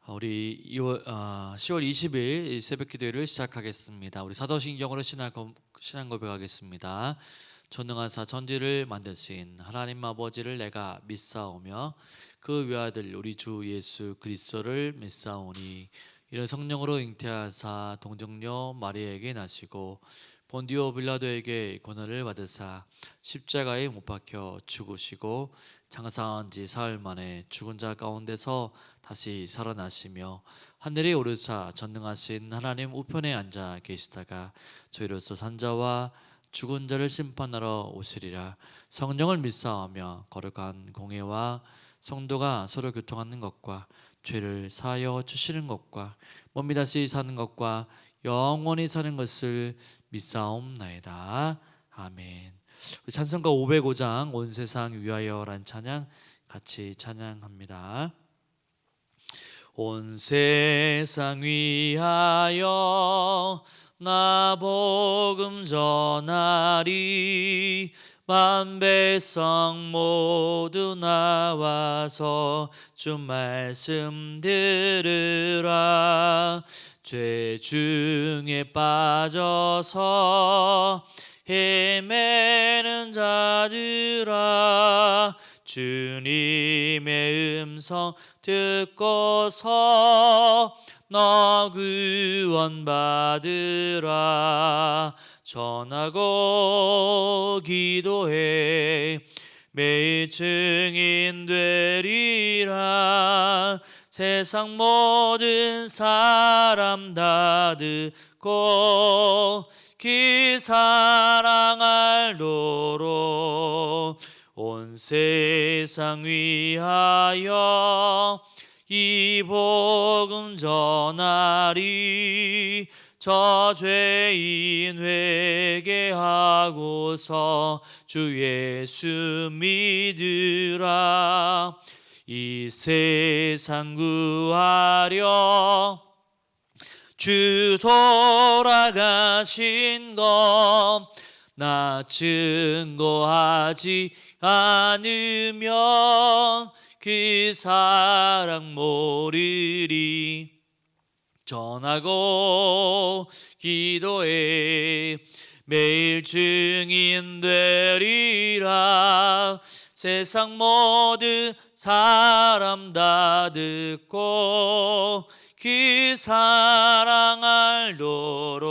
우리 10월 20일 새벽 기도회를 시작하겠습니다. 우리 사도신경으로 신앙 고백하겠습니다. 전능하사 천지를 만드신 하나님 아버지를 내가 믿사오며 그 외아들 우리 주 예수 그리스도를 믿사오니 이런 성령으로 잉태하사 동정녀 마리아에게 나시고 본디오 빌라도에게 고난을 받으사 십자가에 못 박혀 죽으시고 장사한 지 사흘 만에 죽은 자 가운데서 다시 살아나시며 하늘에 오르사 전능하신 하나님 우편에 앉아 계시다가 저희로서 산자와 죽은 자를 심판하러 오시리라. 성령을 믿사오며 거룩한 공회와 성도가 서로 교통하는 것과 죄를 사하여 주시는 것과 몸이 다시 사는 것과 영원히 사는 것을 믿사옵나이다. 아멘. 우리 찬송가 505장 온 세상 위하여란 찬양 같이 찬양합니다. 온 세상 위하여 나 복음 전하리 만 백성 모두 나와서 주 말씀 들으라. 죄 중에 빠져서 헤매는 자들아 주님의 음성 듣고서 너 구원받으라. 전하고 기도해 매일 증인 되리라. 세상 모든 사람 다 듣고 그 사랑 알도록 온 세상 위하여 이 복음 전하리. 저 죄인 회개하고서 주 예수 믿으라. 이 세상 구하려 주 돌아가신 것 나 증거하지 않으면 그 사랑 모르리. 전하고 기도해 매일 증인 되리라. 세상 모든 사람 다 듣고 그 사랑 알도록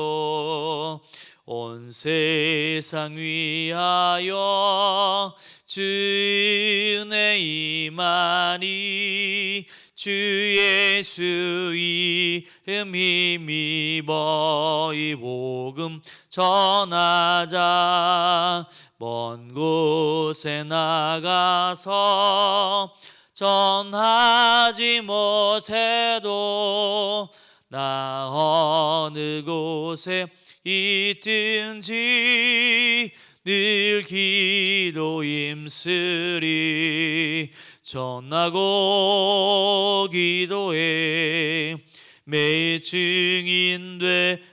온 세상 위하여 주 은혜 임하니. 주 예수 이름 힘입어 이 복음 전하자. 먼 곳에 나가서 전하지 못해도 나 어느 곳에 있든지 늘 기도 힘쓰리. 전하고 기도해 매일 증인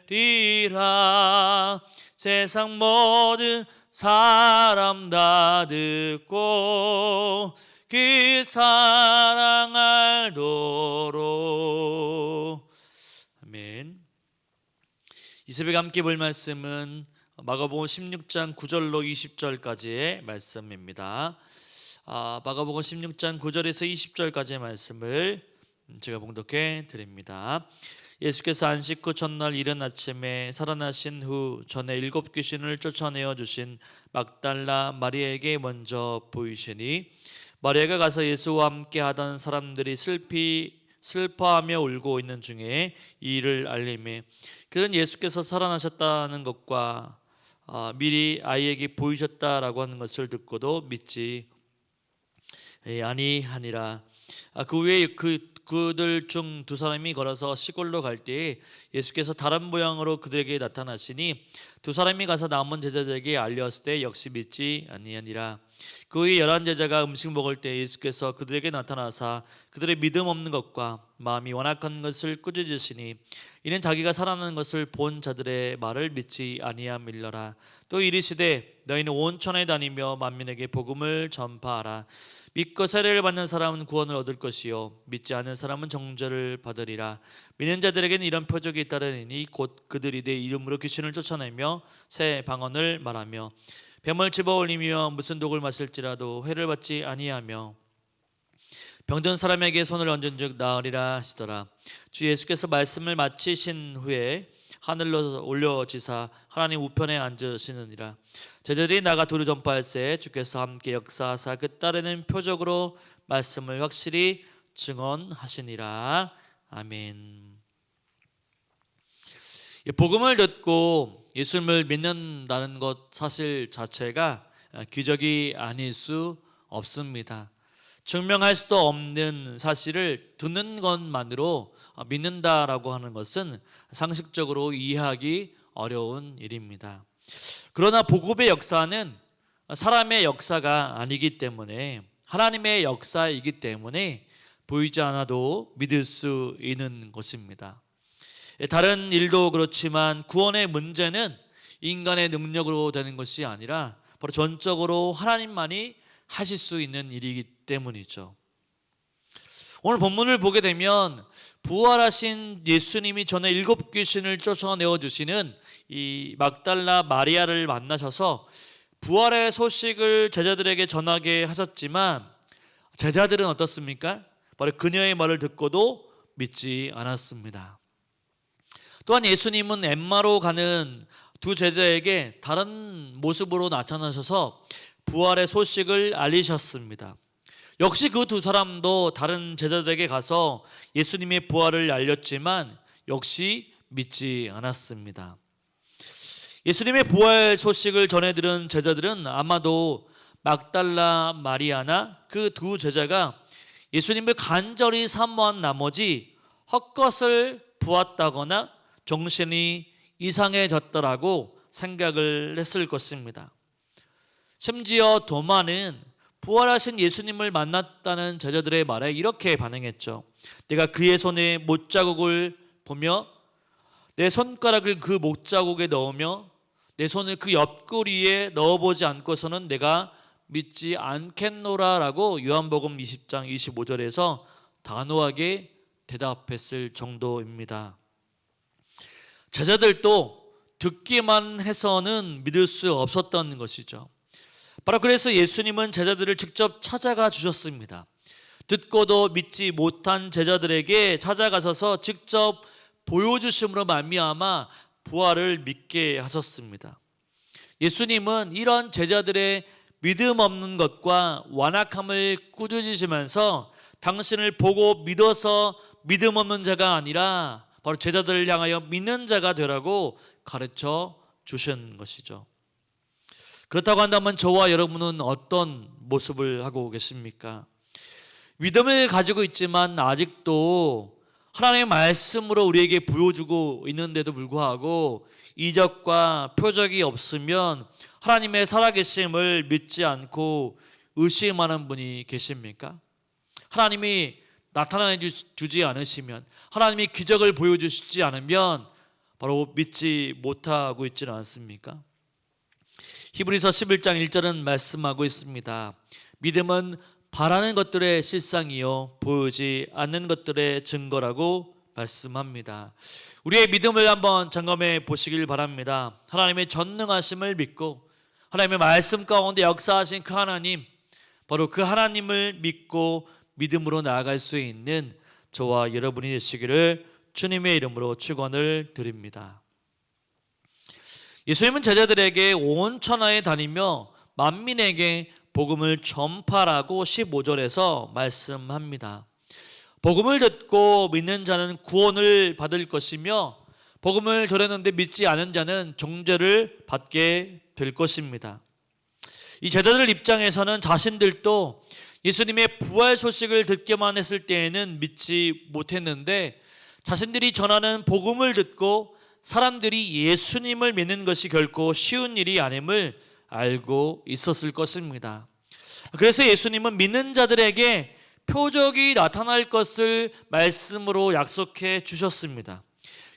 되리라. 세상 모든 사람 다 듣고 그 사랑 알도록. 아멘. 이 새벽 함께 볼 말씀은 마가복음 16장 9절로 20절까지의 말씀입니다. 마가복음 16장 9절에서 20절까지의 말씀을 제가 봉독해 드립니다. 예수께서 안식 후 첫날 이른 아침에 살아나신 후 전에 7 귀신을 쫓아내어 주신 막달라 마리아에게 먼저 보이시니 마리아가 가서 예수와 함께 하던 사람들이 슬퍼하며 울고 있는 중에 이 일을 알림해 그는 예수께서 살아나셨다는 것과 미리 아이에게 보이셨다라고 하는 것을 듣고도 믿지 아니하니라. 그 후에 그들 중 2사람이 걸어서 시골로 갈 때에 예수께서 다른 모양으로 그들에게 나타나시니 2사람이 가서 남은 제자들에게 알렸을 때 역시 믿지 아니하니라. 그 후에 11 제자가 음식 먹을 때 예수께서 그들에게 나타나사 그들의 믿음 없는 것과 마음이 완악한 것을 꾸짖으시니 이는 자기가 살아나는 것을 본 자들의 말을 믿지 아니함일러라. 또 이르시되 너희는 온 천하에 다니며 만민에게 복음을 전파하라. 믿고 세례를 받는 사람은 구원을 얻을 것이요 믿지 않는 사람은 정죄를 받으리라. 믿는 자들에게는 이런 표적이 따르니 곧 그들이 내 이름으로 귀신을 쫓아내며 새 방언을 말하며 뱀을 집어올리며 무슨 독을 마실지라도 해를 받지 아니하며 병든 사람에게 손을 얹은즉 나으리라 하시더라. 주 예수께서 말씀을 마치신 후에 하늘로 올려지사 하나님 우편에 앉으시느니라. 제자들이 나가 도로 전파할새 주께서 함께 역사하사 그 딸에는 표적으로 말씀을 확실히 증언하시니라. 아멘. 복음을 듣고 예수님을 믿는다는 것 사실 자체가 기적이 아닐 수 없습니다. 증명할 수도 없는 사실을 듣는 것만으로 믿는다라고 하는 것은 상식적으로 이해하기 어려운 일입니다. 그러나 복음의 역사는 사람의 역사가 아니기 때문에 하나님의 역사이기 때문에 보이지 않아도 믿을 수 있는 것입니다. 다른 일도 그렇지만 구원의 문제는 인간의 능력으로 되는 것이 아니라 바로 전적으로 하나님만이 하실 수 있는 일이기 때문이죠. 오늘 본문을 보게 되면 부활하신 예수님이 전에 7 귀신을 쫓아내어 주시는 이 막달라 마리아를 만나셔서 부활의 소식을 제자들에게 전하게 하셨지만 제자들은 어떻습니까? 바로 그녀의 말을 듣고도 믿지 않았습니다. 또한 예수님은 엠마로 가는 두 제자에게 다른 모습으로 나타나셔서 부활의 소식을 알리셨습니다. 역시 그 두 사람도 다른 제자들에게 가서 예수님의 부활을 알렸지만 역시 믿지 않았습니다. 예수님의 부활 소식을 전해들은 제자들은 아마도 막달라 마리아나 그 두 제자가 예수님을 간절히 사모한 나머지 헛것을 보았다거나 정신이 이상해졌더라고 생각을 했을 것입니다. 심지어 도마는 부활하신 예수님을 만났다는 제자들의 말에 이렇게 반응했죠. 내가 그의 손에 못자국을 보며 내 손가락을 그 못자국에 넣으며 내 손을 그 옆구리에 넣어보지 않고서는 내가 믿지 않겠노라 라고 요한복음 20장 25절에서 단호하게 대답했을 정도입니다. 제자들도 듣기만 해서는 믿을 수 없었던 것이죠. 바로 그래서 예수님은 제자들을 직접 찾아가 주셨습니다. 듣고도 믿지 못한 제자들에게 찾아가셔서 직접 보여주심으로 말미암아 부활을 믿게 하셨습니다. 예수님은 이런 제자들의 믿음 없는 것과 완악함을 꾸짖으시면서 당신을 보고 믿어서 믿음 없는 자가 아니라 바로 제자들을 향하여 믿는 자가 되라고 가르쳐 주신 것이죠. 그렇다고 한다면 저와 여러분은 어떤 모습을 하고 계십니까? 믿음을 가지고 있지만 아직도 하나님의 말씀으로 우리에게 보여주고 있는데도 불구하고 이적과 표적이 없으면 하나님의 살아계심을 믿지 않고 의심하는 분이 계십니까? 하나님이 나타나 주지 않으시면, 하나님이 기적을 보여주시지 않으면 바로 믿지 못하고 있지는 않습니까? 히브리서 11장 1절은 말씀하고 있습니다. 믿음은 바라는 것들의 실상이요 보이지 않는 것들의 증거라고 말씀합니다. 우리의 믿음을 한번 점검해 보시길 바랍니다. 하나님의 전능하심을 믿고 하나님의 말씀 가운데 역사하신 그 하나님, 바로 그 하나님을 믿고 믿음으로 나아갈 수 있는 저와 여러분이 되시기를 주님의 이름으로 축원을 드립니다. 예수님은 제자들에게 온 천하에 다니며 만민에게 복음을 전파라고 15절에서 말씀합니다. 복음을 듣고 믿는 자는 구원을 받을 것이며 복음을 들었는데 믿지 않은 자는 정죄를 받게 될 것입니다. 이 제자들 입장에서는 자신들도 예수님의 부활 소식을 듣기만 했을 때에는 믿지 못했는데 자신들이 전하는 복음을 듣고 사람들이 예수님을 믿는 것이 결코 쉬운 일이 아님을 알고 있었을 것입니다. 그래서 예수님은 믿는 자들에게 표적이 나타날 것을 말씀으로 약속해 주셨습니다.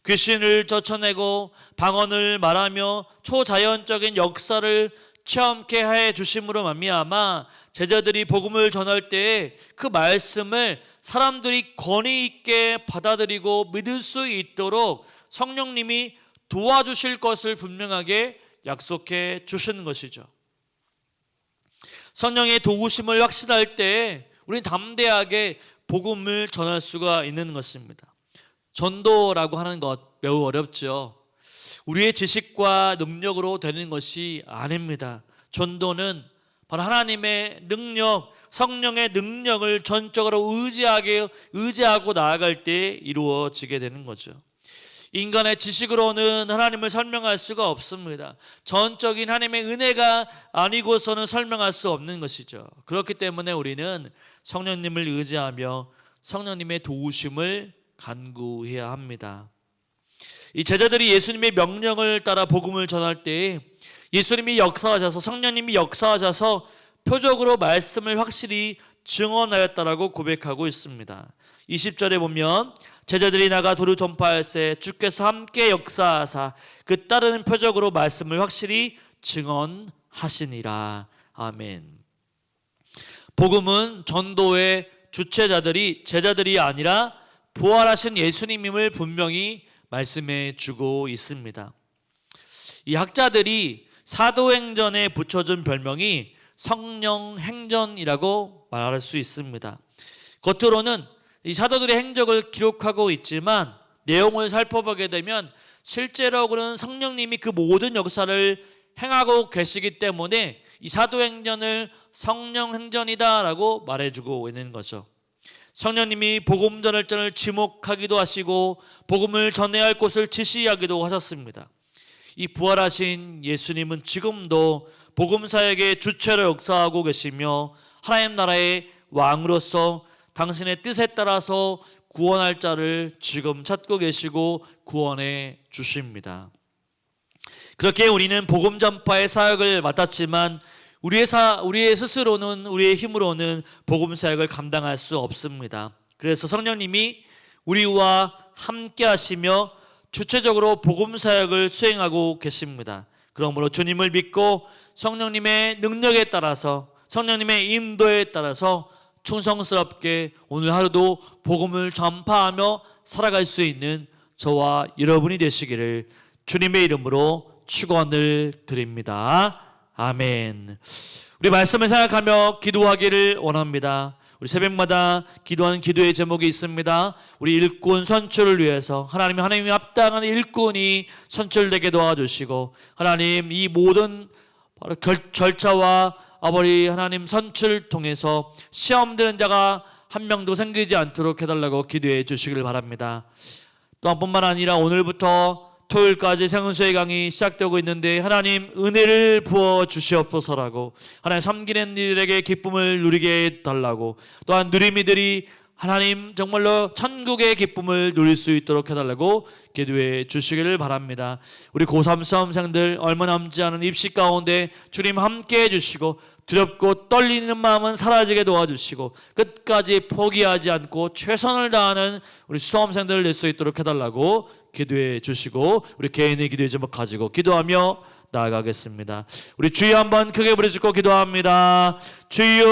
귀신을 쫓아내고 방언을 말하며 초자연적인 역사를 체험케 해 주심으로 말미암아 제자들이 복음을 전할 때 그 말씀을 사람들이 권위 있게 받아들이고 믿을 수 있도록 성령님이 도와주실 것을 분명하게 약속해 주시는 것이죠. 성령의 도우심을 확신할 때 우리는 담대하게 복음을 전할 수가 있는 것입니다. 전도라고 하는 것 매우 어렵죠. 우리의 지식과 능력으로 되는 것이 아닙니다. 전도는 바로 하나님의 능력, 성령의 능력을 전적으로 의지하고 나아갈 때 이루어지게 되는 거죠. 인간의 지식으로는 하나님을 설명할 수가 없습니다. 전적인 하나님의 은혜가 아니고서는 설명할 수 없는 것이죠. 그렇기 때문에 우리는 성령님을 의지하며 성령님의 도우심을 간구해야 합니다. 이 제자들이 예수님의 명령을 따라 복음을 전할 때 예수님이 역사하셔서 성령님이 역사하셔서 표적으로 말씀을 확실히 증언하였다라고 고백하고 있습니다. 20절에 보면 제자들이 나가 도를 전파할새 주께서 함께 역사하사 그 따르는 표적으로 말씀을 확실히 증언하시니라. 아멘. 복음은 전도의 주체자들이 제자들이 아니라 부활하신 예수님임을 분명히 말씀해 주고 있습니다. 이 학자들이 사도행전에 붙여준 별명이 성령행전이라고 말할 수 있습니다. 겉으로는 이 사도들의 행적을 기록하고 있지만 내용을 살펴보게 되면 실제로는 성령님이 그 모든 역사를 행하고 계시기 때문에 이 사도행전을 성령행전이다라고 말해주고 있는 거죠. 성령님이 복음 전할 자를 지목하기도 하시고 복음을 전해야 할 곳을 지시하기도 하셨습니다. 이 부활하신 예수님은 지금도 복음 사역의 주체로 역사하고 계시며 하나님 나라의 왕으로서 당신의 뜻에 따라서 구원할 자를 지금 찾고 계시고 구원해 주십니다. 그렇게 우리는 복음 전파의 사역을 맡았지만 우리의 스스로는 우리의 힘으로는 복음 사역을 감당할 수 없습니다. 그래서 성령님이 우리와 함께 하시며 주체적으로 복음 사역을 수행하고 계십니다. 그러므로 주님을 믿고 성령님의 능력에 따라서 성령님의 인도에 따라서 충성스럽게 오늘 하루도 복음을 전파하며 살아갈 수 있는 저와 여러분이 되시기를 주님의 이름으로 축원을 드립니다. 아멘. 우리 말씀을 생각하며 기도하기를 원합니다. 우리 새벽마다 기도하는 기도의 제목이 있습니다. 우리 일꾼 선출을 위해서 하나님이 합당한 일꾼이 선출되게 도와주시고 하나님 이 모든 바로 절차와 아버지 하나님 선출을 통해서 시험되는 자가 한 명도 생기지 않도록 해달라고 기도해 주시길 바랍니다. 또한 뿐만 아니라 오늘부터 토요일까지 생은수의 강이 시작되고 있는데 하나님 은혜를 부어 주시옵소서라고 하나님 섬기는 이들에게 기쁨을 누리게 해달라고 또한 누리미들이 하나님 정말로 천국의 기쁨을 누릴 수 있도록 해달라고 기도해 주시기를 바랍니다. 우리 고3 수험생들 얼마 남지 않은 입시 가운데 주님 함께 해주시고 두렵고 떨리는 마음은 사라지게 도와주시고 끝까지 포기하지 않고 최선을 다하는 우리 수험생들을 낼 수 있도록 해달라고 기도해 주시고 우리 개인의 기도의 제목 가지고 기도하며 나아가겠습니다. 우리 주여 한번 크게 부르짖고 기도합니다. 주여